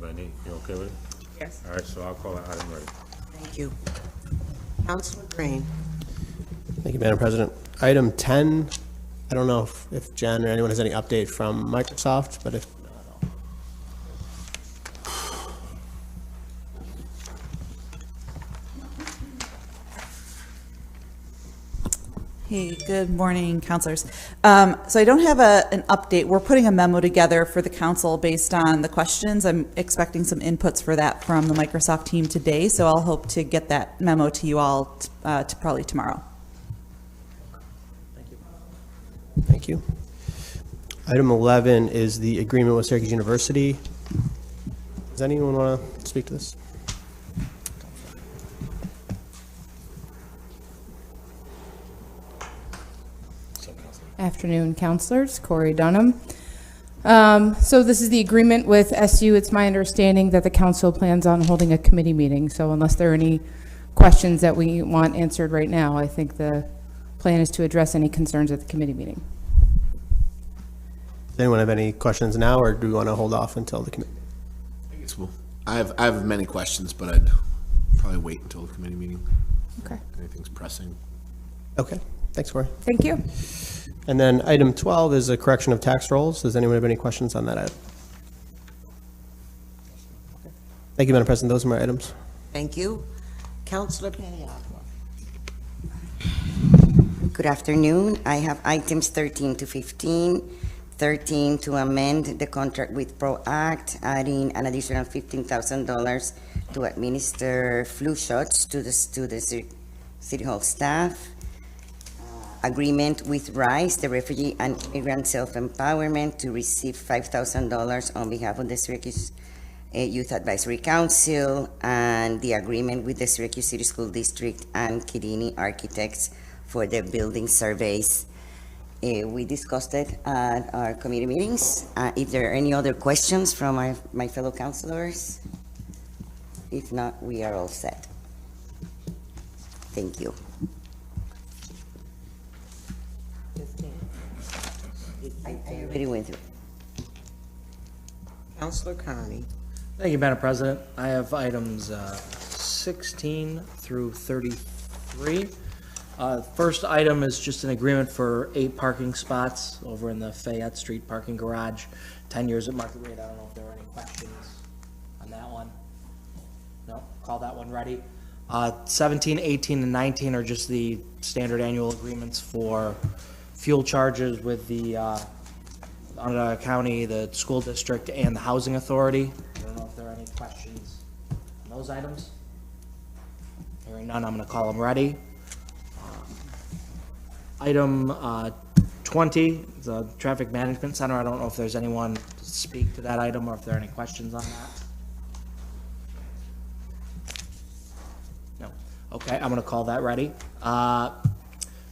any. You okay with it? Yes. All right, so I'll call that item ready. Thank you. Councilor Green. Thank you, Madam President. Item 10, I don't know if Jen or anyone has any update from Microsoft, but if Hey, good morning, councilors. So I don't have an update. We're putting a memo together for the council based on the questions. I'm expecting some inputs for that from the Microsoft team today, so I'll hope to get that memo to you all to probably tomorrow. Thank you. Item 11 is the agreement with Syracuse University. Does anyone want to speak to this? Afternoon, councilors. Corey Dunham. So this is the agreement with SU. It's my understanding that the council plans on holding a committee meeting. So unless there are any questions that we want answered right now, I think the plan is to address any concerns at the committee meeting. Does anyone have any questions now, or do we want to hold off until the committee? I guess I have many questions, but I'd probably wait until the committee meeting. Okay. Anything's pressing. Okay, thanks, Corey. Thank you. And then item 12 is a correction of tax rolls. Does anyone have any questions on that item? Thank you, Madam President. Those are my items. Thank you. Councilor Paniagua. Good afternoon. I have items 13 to 15. 13 to amend the contract with ProAct, adding an additional $15,000 to administer flu shots to the City Hall staff. Agreement with RISE, the Refugee and Immigrant Self-Empowerment, to receive $5,000 on behalf of the Syracuse Youth Advisory Council, and the agreement with the Syracuse City School District and Kirini Architects for the building surveys. We discussed it at our committee meetings. If there are any other questions from my fellow councilors, if not, we are all set. Thank you. 15. I already went through. Councilor Carney. Thank you, Madam President. I have items 16 through 33. First item is just an agreement for 8 parking spots over in the Fayette Street parking garage, 10 years at market rate. I don't know if there are any questions on that one. No, call that one ready. 17, 18, and 19 are just the standard annual agreements for fuel charges with the Onondaga County, the school district, and the housing authority. I don't know if there are any questions on those items. Hearing none, I'm going to call them ready. Item 20, the Traffic Management Center. I don't know if there's anyone to speak to that item or if there are any questions on that. No. Okay, I'm going to call that ready.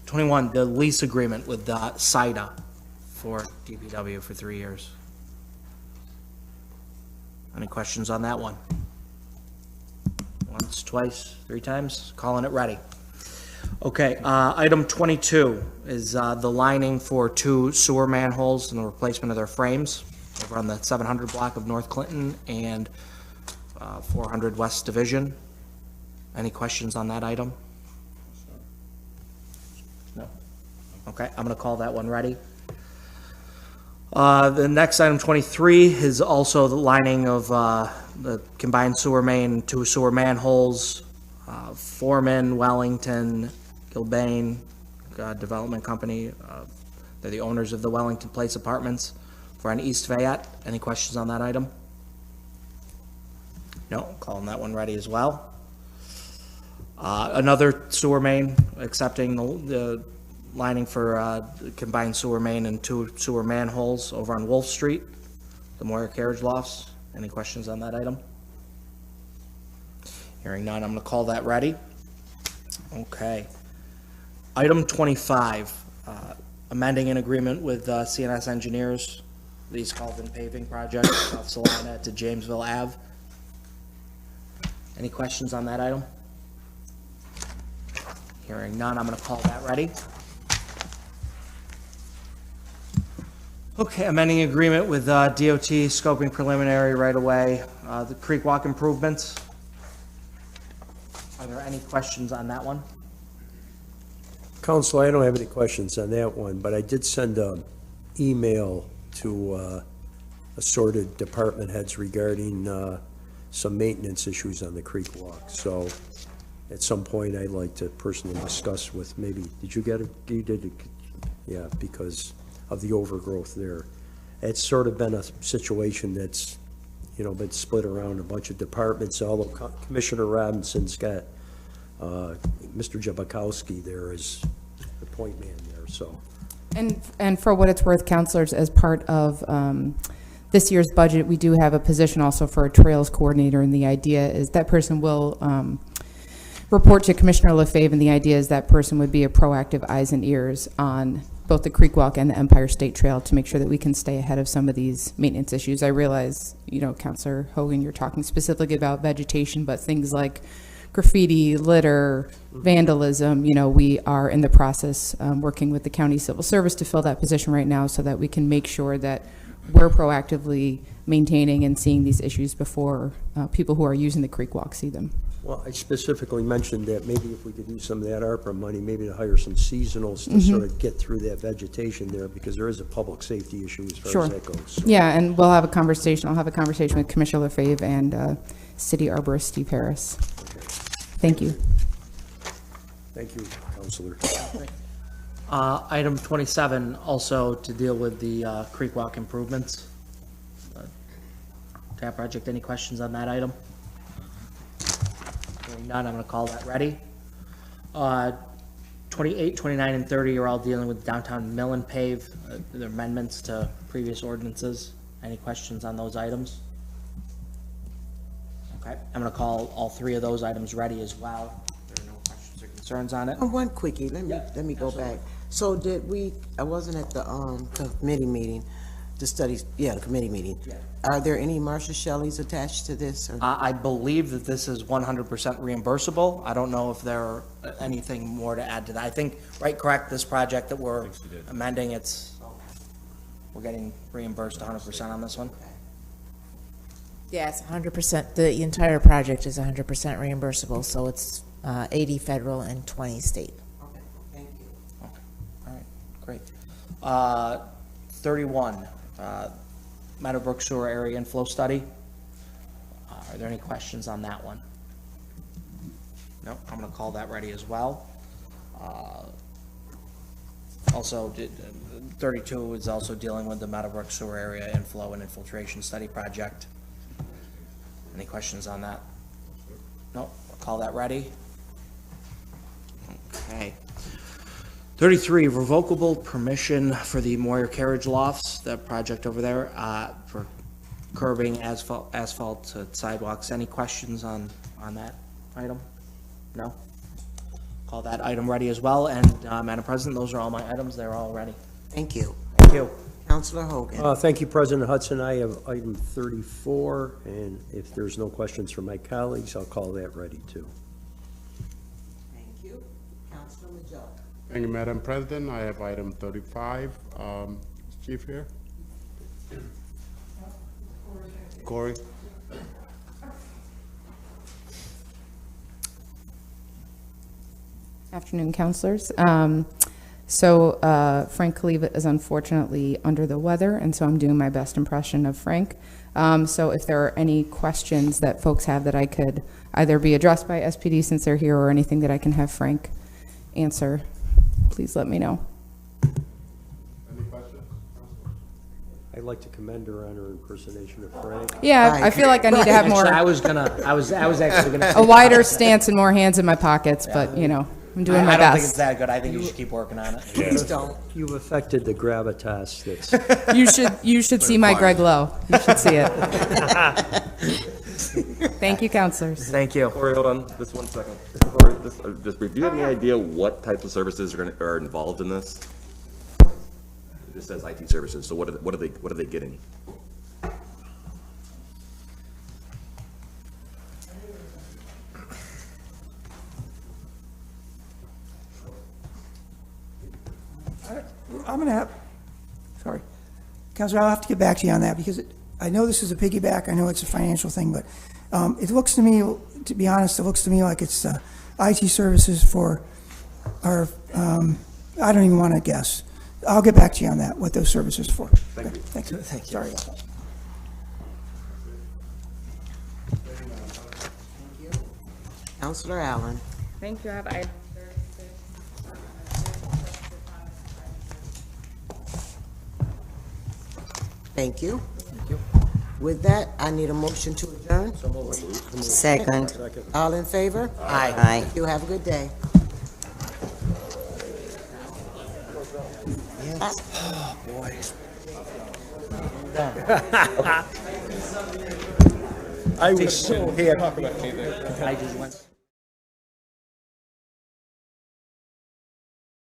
21, the lease agreement with SIDA for DPW for 3 years. Any questions on that one? Once, twice, 3 times? Calling it ready. Okay, item 22 is the lining for 2 sewer manholes and the replacement of their frames over on the 700 block of North Clinton and 400 West Division. Any questions on that item? No. Okay, I'm going to call that one ready. The next item, 23, is also the lining of the combined sewer main, 2 sewer manholes, Foreman, Wellington, Gilbane Development Company. They're the owners of the Wellington Place Apartments for an East Fayette. Any questions on that item? No, calling that one ready as well. Another sewer main, accepting the lining for combined sewer main and 2 sewer manholes over on Wolf Street, the Moyer Carriage Lofts. Any questions on that item? Hearing none, I'm going to call that ready. Okay. Item 25, amending an agreement with CNS Engineers, the East Colvin paving project, South Salina to Jamesville Ave. Any questions on that item? Hearing none, I'm going to call that ready. Okay, amending agreement with DOT, scoping preliminary right away, the creek walk improvements. Are there any questions on that one? Council, I don't have any questions on that one, but I did send an email to assorted department heads regarding some maintenance issues on the creek walk. So at some point, I'd like to personally discuss with maybe, did you get it? You did, yeah, because of the overgrowth there. It's sort of been a situation that's, been split around a bunch of departments, although Commissioner Robinson's got Mr. Jabakowski there as the point man there, so. And for what it's worth, counselors, as part of this year's budget, we do have a position also for a trails coordinator, and the idea is that person will report to Commissioner LaFave, and the idea is that person would be a proactive eyes and ears on both the Creek Walk and the Empire State Trail to make sure that we can stay ahead of some of these maintenance issues. I realize, Councilor Hogan, you're talking specifically about vegetation, but things like graffiti, litter, vandalism, we are in the process working with the county civil service to fill that position right now so that we can make sure that we're proactively maintaining and seeing these issues before people who are using the creek walk see them. Well, I specifically mentioned that maybe if we could use some of that ARPA money, maybe to hire some seasonals to sort of get through that vegetation there, because there is a public safety issue as far as that goes. So. Yeah, and we'll have a conversation. I'll have a conversation with Commissioner LaFave and City Arborist Steve Harris. Okay. Thank you. Thank you, Councilor. Item 27, also to deal with the creek walk improvements. TAP project, any questions on that item? Hearing none, I'm going to call that ready. 28, 29, and 30 are all dealing with downtown mill and pave, the amendments to previous ordinances. Any questions on those items? Okay, I'm going to call all three of those items ready as well. There are no questions or concerns on it. One quickie, let me go back. So I wasn't at the committee meeting, the committee meeting. Yeah. Are there any Marcia Shelleys attached to this? Or? I believe that this is 100% reimbursable. I don't know if there are anything more to add to that. I think, correct, this project that we're amending, we're getting reimbursed 100% on this one. Yeah, it's 100%. The entire project is 100% reimbursable, so it's 80 federal and 20 state. Okay, thank you. Okay, all right, great. 31, Meadowbrook Sewer Area Inflow Study. Are there any questions on that one? No, I'm going to call that ready as well. Also, 32 is also dealing with the Meadowbrook Sewer Area Inflow and Infiltration Study Project. Any questions on that? No, I'll call that ready. Okay. 33, revocable permission for the Moyer Carriage Lofts, that project over there, for curbing asphalt to sidewalks. Any questions on that item? No? Call that item ready as well. And Madam President, those are all my items. They're all ready. Thank you. Thank you. Councilor Hogan. Thank you, President Hudson. I have item 34, and if there's no questions from my colleagues, I'll call that ready too. Thank you. Councilor Majok. Thank you, Madam President. I have item 35. Chief here? Corey? Afternoon, councilors. Frank Kaliva is unfortunately under the weather, and so I'm doing my best impression of Frank. So if there are any questions that folks have that I could either be addressed by SPD since they're here, or anything that I can have Frank answer, please let me know. Any questions? I'd like to commend her on her impersonation of Frank. Yeah, Right. I feel like I need to have more, Actually, I was actually gonna. a wider stance and more hands in my pockets, but, I'm doing my I don't think it's best. that good. I think you should keep working on it. Please don't. You've affected the gravitas that's, You should see my Greg Lowe. You should see it. Thank you, counselors. Thank you. Corey, hold on, just 1 second. Corey, just brief. Do you have any idea what types of services are involved in this? This says IT services, so what are they getting? I'm gonna have, sorry. Counselor, I'll have to get back to you on that, because I know this is a piggyback, I know it's a financial thing, but it looks to me, to be honest, it looks to me like it's IT services for our, I don't even want to guess. I'll get back to you on that, what those services for. Thank you. Thank you. Sorry about that. Counselor Allen. Thank you. I have item 36. Thank you. With that, I need a motion to adjourn. Second. All in favor? Aye. You have a good day. I was so happy. I just went.